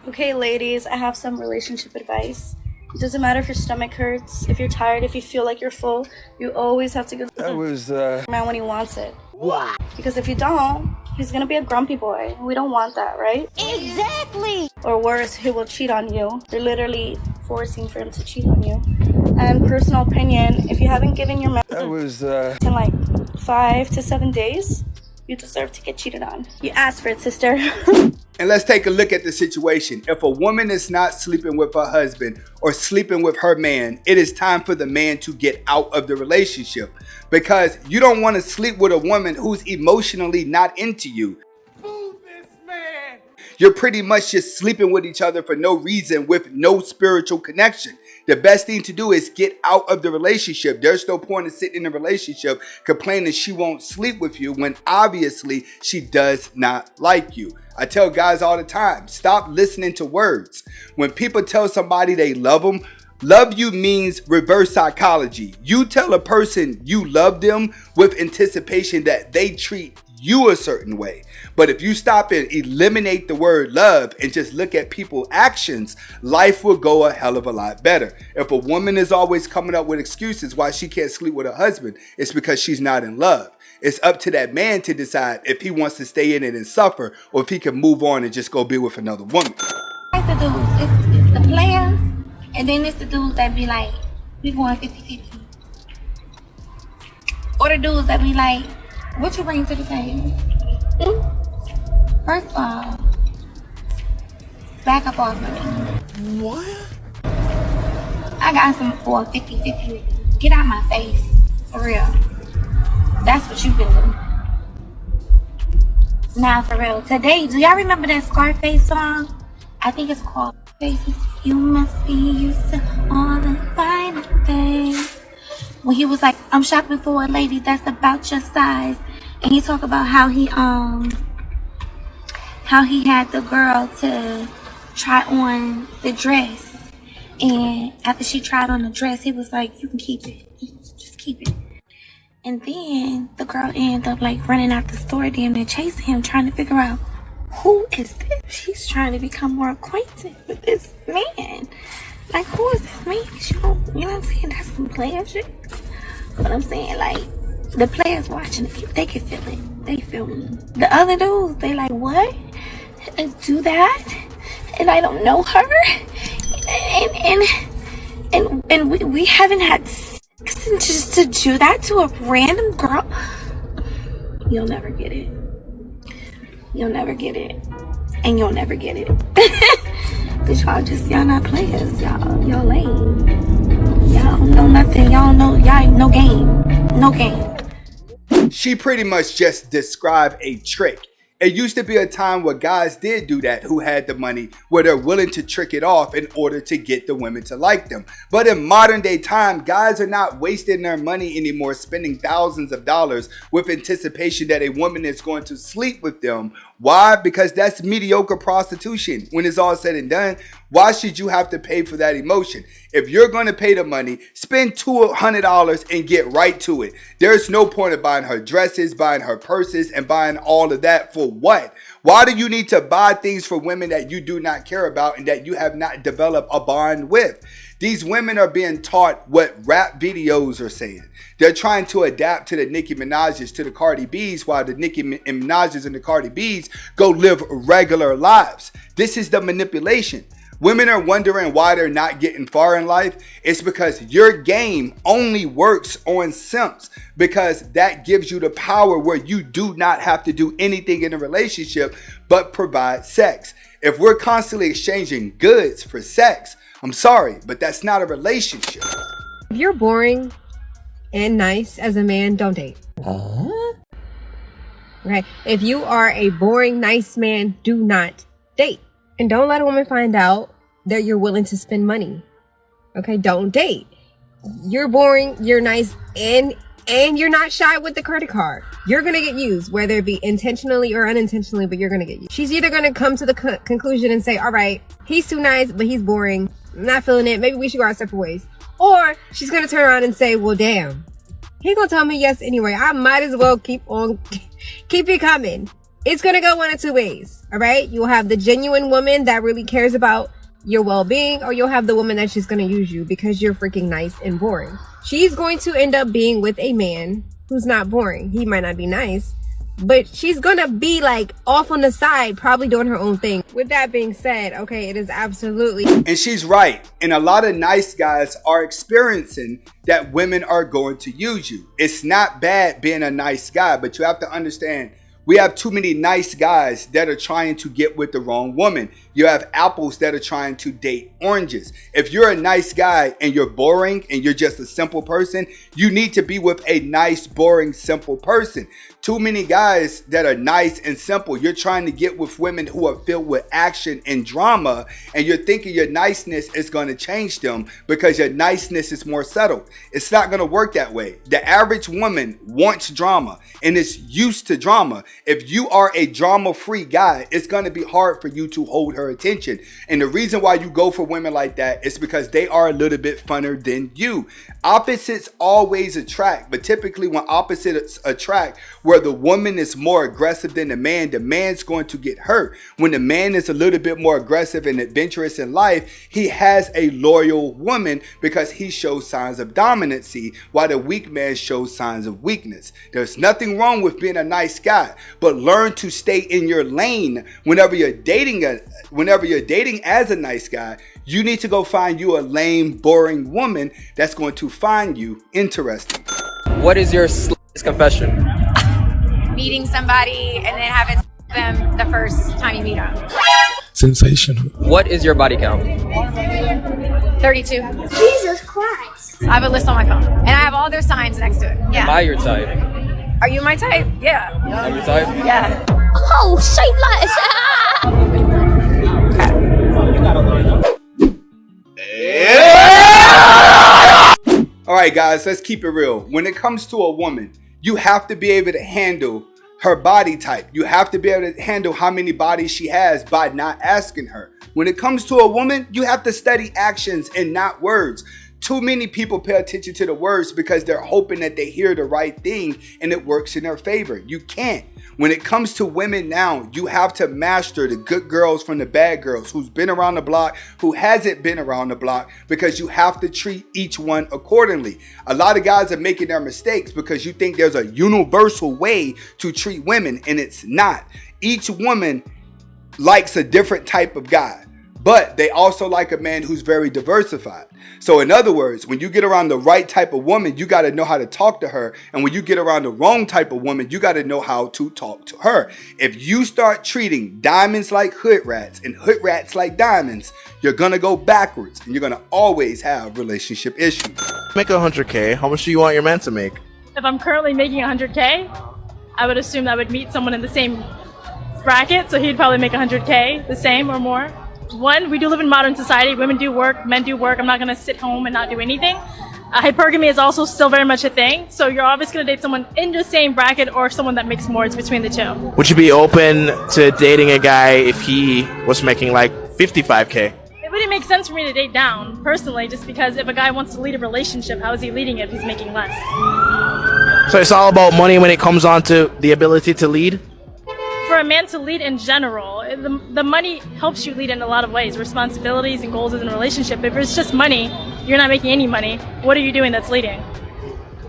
Okay, ladies, I have some relationship advice. It doesn't matter if your stomach hurts, if you're tired, if you feel like you're full, you always have to give the man when he wants it. What? Because if you don't, he's gonna be a grumpy boy. We don't want that, right? Exactly. Or worse, he will cheat on you. They're literally forcing for him to cheat on you. And personal opinion, if you haven't given your man in like 5 to 7 days, you deserve to get cheated on. You asked for it, sister. And let's take a look at the situation. If a woman is not sleeping with her husband or sleeping with her man, it is time for the man to get out of the relationship, because you don't want to sleep with a woman who's emotionally not into you. Move this man. You're pretty much just sleeping with each other for no reason with no spiritual connection. The best thing to do is get out of the relationship. There's no point in sitting in a relationship complaining she won't sleep with you when obviously she does not like you. I tell guys all the time, stop listening to words. When people tell somebody they love them, love you means reverse psychology. You tell a person you love them with anticipation that they treat you a certain way. But if you stop and eliminate the word love and just look at people's actions, life will go a hell of a lot better. If a woman is always coming up with excuses why she can't sleep with her husband, it's because she's not in love. It's up to that man to decide if he wants to stay in it and suffer, or if he can move on and just go be with another woman. It's the dudes, it's the players, and then it's the dudes that be like, we going 50-50. Or the dudes that be like, what you bring to the table? First of all, back up off of me. What? I got some for 50-50. Get out my face. For real. That's what you been doing. Nah, for real. Today, do y'all remember that Scarface song? I think it's called Faces. You must be used to all the finer things. When he was like, I'm shopping for a lady that's about your size. And he talked about how he had the girl to try on the dress. And after she tried on the dress, he was like, you can keep it. Just keep it. And then the girl ended up like running out the store, damn near chasing him, trying to figure out who is this? She's trying to become more acquainted with this man. Like, who is this man? You know what I'm saying? That's some player shit. But I'm saying, like, the players watching it, they can feel it. They feel me. The other dudes, they like, what? And do that? And I don't know her? And we haven't had sex, and just to do that to a random girl? You'll never get it. You'll never get it. And you'll never get it. Cause y'all not players. Y'all lame. Y'all don't know nothing. Y'all ain't no game. No game. She pretty much just described a trick. It used to be a time where guys did do that who had the money, where they're willing to trick it off in order to get the women to like them. But in modern day time, guys are not wasting their money anymore, spending thousands of dollars with anticipation that a woman is going to sleep with them. Why? Because that's mediocre prostitution. When it's all said and done, why should you have to pay for that emotion? If you're going to pay the money, spend $200 and get right to it. There's no point in buying her dresses, buying her purses, and buying all of that for what? Why do you need to buy things for women that you do not care about and that you have not developed a bond with? These women are being taught what rap videos are saying. They're trying to adapt to the Nicki Minaj's, to the Cardi B's, while the Nicki Minaj's and the Cardi B's go live regular lives. This is the manipulation. Women are wondering why they're not getting far in life. It's because your game only works on simps, because that gives you the power where you do not have to do anything in a relationship but provide sex. If we're constantly exchanging goods for sex, I'm sorry, but that's not a relationship. If you're boring and nice as a man, don't date. Okay? If you are a boring, nice man, do not date. And don't let a woman find out that you're willing to spend money. Okay? Don't date. You're boring, you're nice, and you're not shy with the credit card. You're gonna get used, whether it be intentionally or unintentionally, but you're gonna get used. She's either gonna come to the conclusion and say, all right, he's too nice, but he's boring. I'm not feeling it. Maybe we should go our separate ways. Or she's gonna turn around and say, well, damn, he gonna tell me yes anyway. I might as well keep it coming. it's gonna go one of two ways. All right, you'll have the genuine woman that really cares about your well-being, or you'll have the woman that's just gonna use you because you're freaking nice and boring. She's going to end up being with a man who's not boring. He might not be nice, but she's gonna be like off on the side, probably doing her own thing. With that being said, okay, it is absolutely. And she's right. And a lot of nice guys are experiencing that women are going to use you. It's not bad being a nice guy, but you have to understand, we have too many nice guys that are trying to get with the wrong woman. You have apples that are trying to date oranges. If you're a nice guy and you're boring and you're just a simple person, you need to be with a nice, boring, simple person. Too many guys that are nice and simple, you're trying to get with women who are filled with action and drama, and you're thinking your niceness is going to change them because your niceness is more settled. It's not going to work that way. The average woman wants drama and is used to drama. If you are a drama-free guy, it's going to be hard for you to hold her attention. And the reason why you go for women like that is because they are a little bit funner than you. Opposites always attract, but typically when opposites attract, where the woman is more aggressive than the man's going to get hurt. When the man is a little bit more aggressive and adventurous in life, he has a loyal woman because he shows signs of dominancy, while the weak man shows signs of weakness. There's nothing wrong with being a nice guy, but learn to stay in your lane whenever you're dating as a nice guy. You need to go find you a lame, boring woman that's going to find you interesting. What is your confession? Meeting somebody and then having them the first time you meet them. Sensational. What is your body count? 32. Jesus Christ. I have a list on my phone. And I have all their signs next to it. Am I Yeah. your type? Are you my type? Yeah. I'm your type? Yeah. Oh, shaped like All right, guys, let's keep it real. When it comes to a woman, you have to be able to handle her body type. You have to be able to handle how many bodies she has by not asking her. When it comes to a woman, you have to study actions and not words. Too many people pay attention to the words because they're hoping that they hear the right thing and it works in their favor. You can't. When it comes to women now, you have to master the good girls from the bad girls, who's been around the block, who hasn't been around the block, because you have to treat each one accordingly. A lot of guys are making their mistakes because you think there's a universal way to treat women, and it's not. Each woman likes a different type of guy, but they also like a man who's very diversified. So in other words, when you get around the right type of woman, you got to know how to talk to her. And when you get around the wrong type of woman, you got to know how to talk to her. If you start treating diamonds like hood rats and hood rats like diamonds, you're going to go backwards and you're going to always have relationship issues. Make 100K. How much do you want your man to make? If I'm currently making 100K, I would assume I would meet someone in the same bracket, so he'd probably make 100K, the same or more. One, we do live in modern society. Women do work, men do work. I'm not going to sit home and not do anything. Hypergamy is also still very much a thing. So you're always going to date someone in the same bracket or someone that makes more. It's between the two. Would you be open to dating a guy if he was making like 55K? It wouldn't make sense for me to date down, personally, just because if a guy wants to lead a relationship, how is he leading it if he's making less? So it's all about money when it comes on to the ability to lead? For a man to lead in general, the money helps you lead in a lot of ways, responsibilities and goals in a relationship. If it's just money, you're not making any money. What are you doing that's leading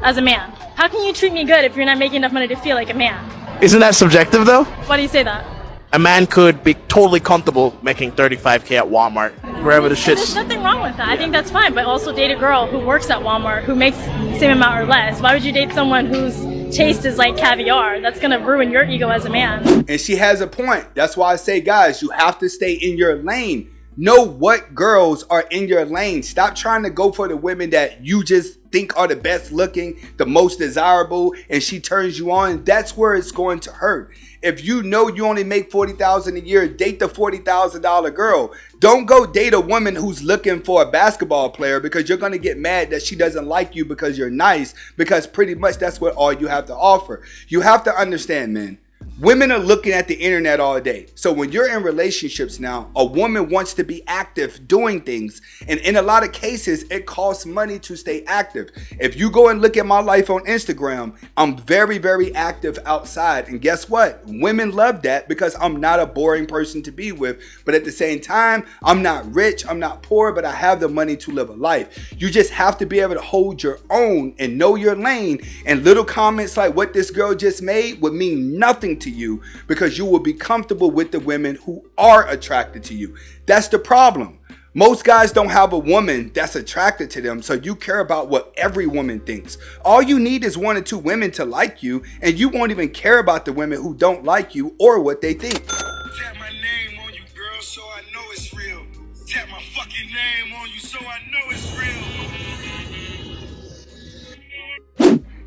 as a man? How can you treat me good if you're not making enough money to feel like a man? Isn't that subjective though? Why do you say that? A man could be totally comfortable making 35K at Walmart, wherever the There's shit's... nothing wrong with that. I think that's fine, but also date a girl who works at Walmart who makes the same amount or less. Why would you date someone whose taste is like caviar? That's gonna ruin your ego as a man. And she has a point. That's why I say, guys, you have to stay in your lane. Know what girls are in your lane. Stop trying to go for the women that you just think are the best looking, the most desirable, and she turns you on. That's where it's going to hurt. If you know you only make $40,000 a year, date the $40,000 girl. Don't go date a woman who's looking for a basketball player, because you're going to get mad that she doesn't like you because you're nice, because pretty much that's what all you have to offer. You have to understand, man. Women are looking at the internet all day. So when you're in relationships now, a woman wants to be active doing things. And in a lot of cases, it costs money to stay active. If you go and look at my life on Instagram, I'm very, very active outside. And guess what? Women love that because I'm not a boring person to be with. But at the same time, I'm not rich, I'm not poor, but I have the money to live a life. You just have to be able to hold your own and know your lane. And little comments like what this girl just made would mean nothing to you because you will be comfortable with the women who are attracted to you. That's the problem. Most guys don't have a woman that's attracted to them, so you care about what every woman thinks. All you need is 1 or 2 women to like you, and you won't even care about the women who don't like you or what they think. Tap my name on you, girl, so I know it's real. Tap my fucking name on you, so I know it's real.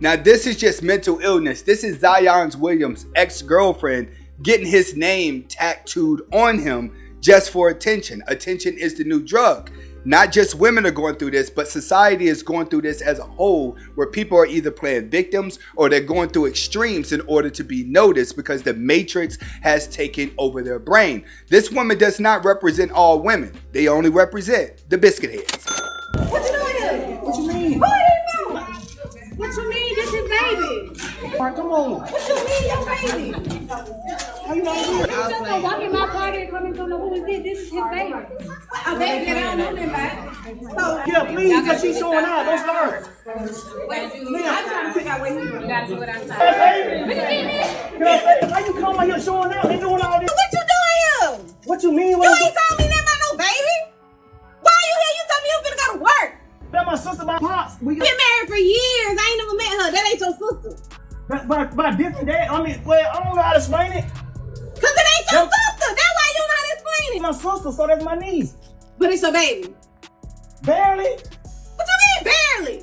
Now, this is just mental illness. This is Zion Williams' ex-girlfriend getting his name tattooed on him just for attention. Attention is the new drug. Not just women are going through this, but society is going through this as a whole, where people are either playing victims or they're going through extremes in order to be noticed because the matrix has taken over their brain. This woman does not represent all women. They only represent the biscuit heads. What you doing here? What you mean? Who are you? What you mean? This is baby. Come on. What you mean, your baby? How you know this? You just gonna walk in my party and come and don't know who is this? This is his baby. A baby that I don't know nothing about. So, yeah, please, because she's showing out. Don't start. I'm trying to figure out where he is. You gotta see what I'm saying. How you come out here showing out and doing all this? What you doing here? What you mean? You ain't told me nothing about no baby. Why are you here? You told me you finna go to work. That's my sister, my pops. We've been married for years. I ain't never met her. That ain't your sister. By different dad. I mean, well, I don't know how to explain it. Cause it ain't your sister. That's why you don't know how to explain it. My sister, so that's my niece. But it's your baby. Barely. What you mean barely?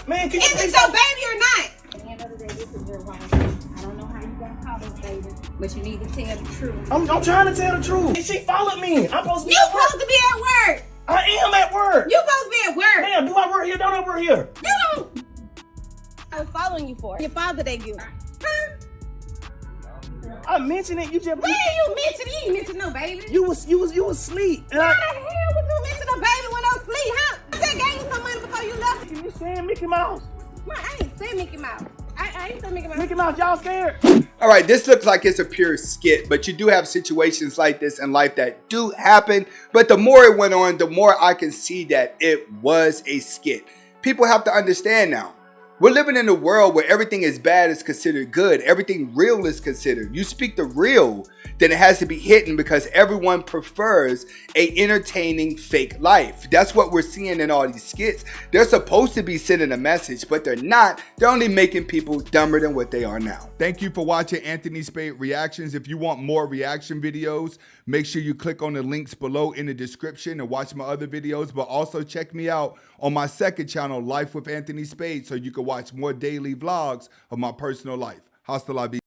Man, is it your baby or not? At the end of the day, this is your wife. I don't know how you gonna call this baby, but you need to tell the truth. I'm trying to tell the truth. And she followed me. I'm supposed to be at work. You supposed to be at work. I am at work. You supposed to be at work. Damn, do I work here? Don't I work here? You don't. I was following you for your father they give. Huh? I mentioned it. You just. When you mentioned it, you ain't mentioned no baby. You was asleep. Why the hell would you mention a baby when I was asleep, huh? I just gave you some money before you left. You saying Mickey Mouse? Well, I ain't saying Mickey Mouse. I ain't saying Mickey Mouse. Mickey Mouse, y'all scared? All right, this looks like it's a pure skit, but you do have situations like this in life that do happen. But the more it went on, the more I can see that it was a skit. People have to understand now. We're living in a world where everything is bad is considered good. Everything real is considered. You speak the real, then it has to be hidden because everyone prefers a entertaining fake life. That's what we're seeing in all these skits. They're supposed to be sending a message, but they're not. They're only making people dumber than what they are now. Thank you for watching Anthony Spade Reactions. If you want more reaction videos, make sure you click on the links below in the description and watch my other videos, but also check me out on my second channel, Life with Anthony Spade, so you can watch more daily vlogs of my personal life. Hasta la vida.